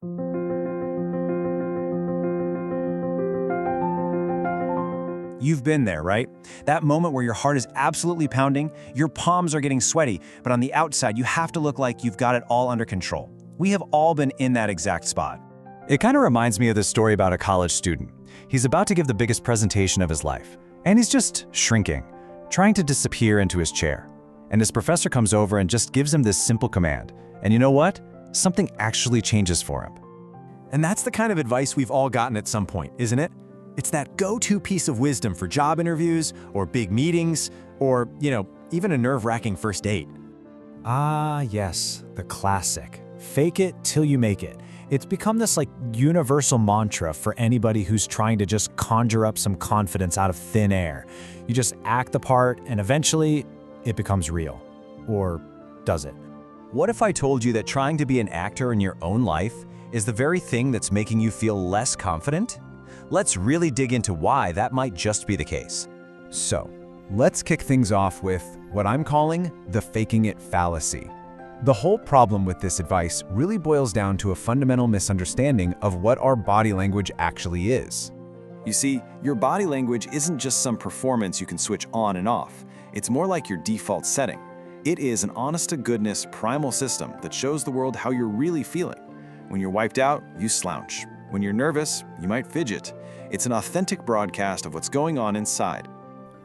You've been there, right? That moment where your heart is absolutely pounding, your palms are getting sweaty, but on the outside, you have to look like you've got it all under control. We have all been in that exact spot. It kind of reminds me of this story about a college student. He's about to give the biggest presentation of his life, and he's just shrinking, trying to disappear into his chair. And his professor comes over and just gives him this simple command. And you know what? Something actually changes for him. And that's the kind of advice we've all gotten at some point, isn't it? It's that go-to piece of wisdom for job interviews or big meetings or, even a nerve-wracking first date. Ah, yes, the classic. Fake it till you make it. It's become this universal mantra for anybody who's trying to just conjure up some confidence out of thin air. You just act the part and eventually it becomes real. Or does it? What if I told you that trying to be an actor in your own life is the very thing that's making you feel less confident? Let's really dig into why that might just be the case. So, let's kick things off with what I'm calling the faking it fallacy. The whole problem with this advice really boils down to a fundamental misunderstanding of what our body language actually is. You see, your body language isn't just some performance you can switch on and off. It's more like your default setting. It is an honest-to-goodness primal system that shows the world how you're really feeling. When you're wiped out, you slouch. When you're nervous, you might fidget. It's an authentic broadcast of what's going on inside.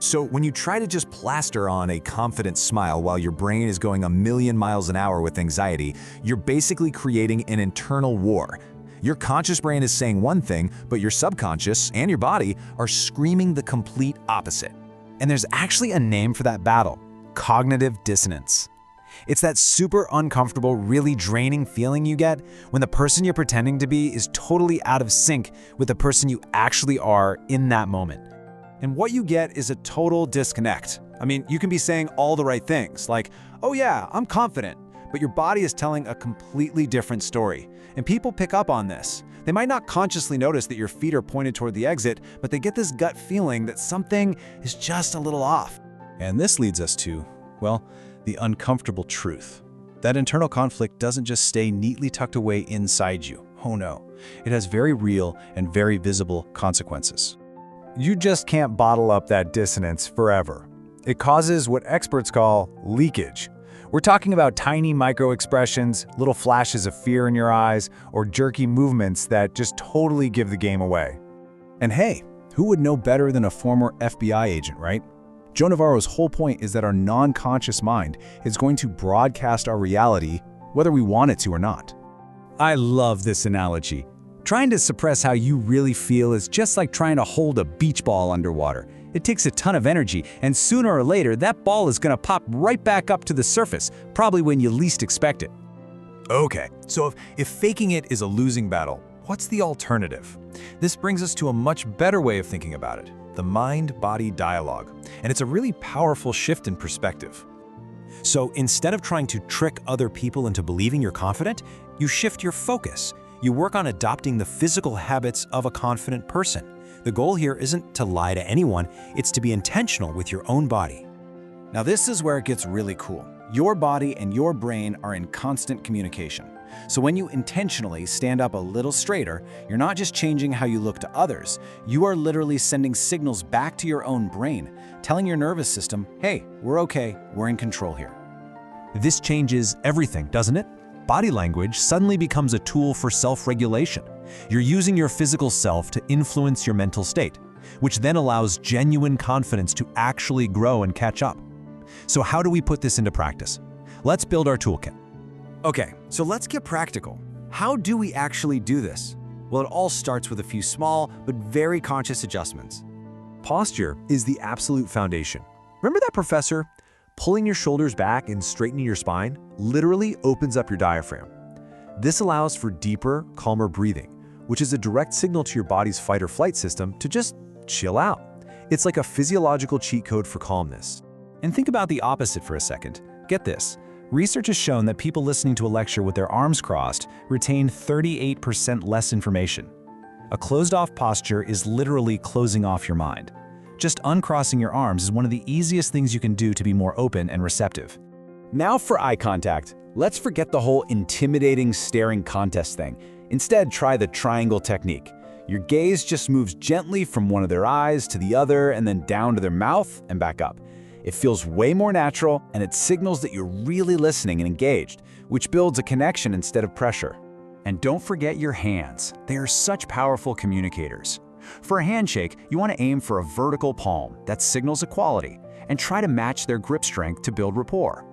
So when you try to just plaster on a confident smile while your brain is going a million miles an hour with anxiety, you're basically creating an internal war. Your conscious brain is saying one thing, but your subconscious and your body are screaming the complete opposite. And there's actually a name for that battle: cognitive dissonance. It's that super uncomfortable, really draining feeling you get when the person you're pretending to be is totally out of sync with the person you actually are in that moment. And what you get is a total disconnect. I mean, you can be saying all the right things, like, oh yeah, I'm confident, but your body is telling a completely different story. And people pick up on this. They might not consciously notice that your feet are pointed toward the exit, but they get this gut feeling that something is just a little off. And this leads us to, well, the uncomfortable truth. That internal conflict doesn't just stay neatly tucked away inside you. Oh no, it has very real and very visible consequences. You just can't bottle up that dissonance forever. It causes what experts call leakage. We're talking about tiny micro-expressions, little flashes of fear in your eyes, or jerky movements that just totally give the game away. And hey, who would know better than a former FBI agent, right? Joe Navarro's whole point is that our non-conscious mind is going to broadcast our reality, whether we want it to or not. I love this analogy. Trying to suppress how you really feel is just like trying to hold a beach ball underwater. It takes a ton of energy, and sooner or later, that ball is gonna pop right back up to the surface, probably when you least expect it. Okay, so if faking it is a losing battle, what's the alternative? This brings us to a much better way of thinking about it: the mind-body dialogue. And it's a really powerful shift in perspective. So instead of trying to trick other people into believing you're confident, you shift your focus. You work on adopting the physical habits of a confident person. The goal here isn't to lie to anyone, it's to be intentional with your own body. Now this is where it gets really cool. Your body and your brain are in constant communication. So when you intentionally stand up a little straighter, you're not just changing how you look to others, you are literally sending signals back to your own brain, telling your nervous system, hey, we're okay, we're in control here. This changes everything, doesn't it? Body language suddenly becomes a tool for self-regulation. You're using your physical self to influence your mental state, which then allows genuine confidence to actually grow and catch up. So how do we put this into practice? Let's build our toolkit. Okay, so let's get practical. How do we actually do this? Well, it all starts with a few small but very conscious adjustments. Posture is the absolute foundation. Remember that professor? Pulling your shoulders back and straightening your spine literally opens up your diaphragm. This allows for deeper, calmer breathing, which is a direct signal to your body's fight or flight system to just chill out. It's like a physiological cheat code for calmness. And think about the opposite for a second. Get this. Research has shown that people listening to a lecture with their arms crossed retain 38% less information. A closed-off posture is literally closing off your mind. Just uncrossing your arms is one of the easiest things you can do to be more open and receptive. Now for eye contact. Let's forget the whole intimidating staring contest thing. Instead, try the triangle technique. Your gaze just moves gently from one of their eyes to the other and then down to their mouth and back up. It feels way more natural, and it signals that you're really listening and engaged, which builds a connection instead of pressure. And don't forget your hands. They are such powerful communicators. For a handshake, you want to aim for a vertical palm that signals equality, and try to match their grip strength to build rapport.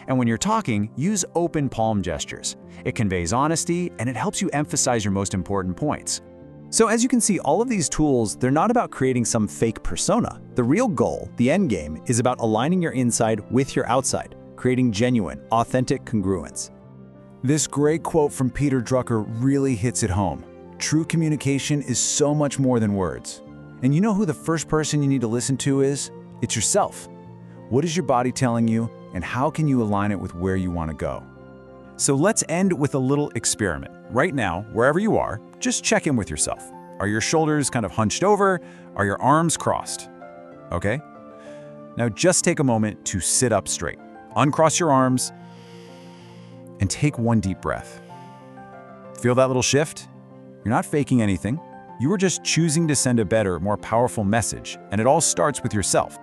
And when you're talking, use open palm gestures. It conveys honesty, and it helps you emphasize your most important points. So as you can see, all of these tools, they're not about creating some fake persona. The real goal, the end game, is about aligning your inside with your outside, creating genuine, authentic congruence. This great quote from Peter Drucker really hits it home. True communication is so much more than words. And you know who the first person you need to listen to is? It's yourself. What is your body telling you, and how can you align it with where you want to go? So let's end with a little experiment. Right now, wherever you are, just check in with yourself. Are your shoulders kind of hunched over? Are your arms crossed? Okay? Now just take a moment to sit up straight. Uncross your arms and take one deep breath. Feel that little shift? You're not faking anything. You are just choosing to send a better, more powerful message, and it all starts with yourself.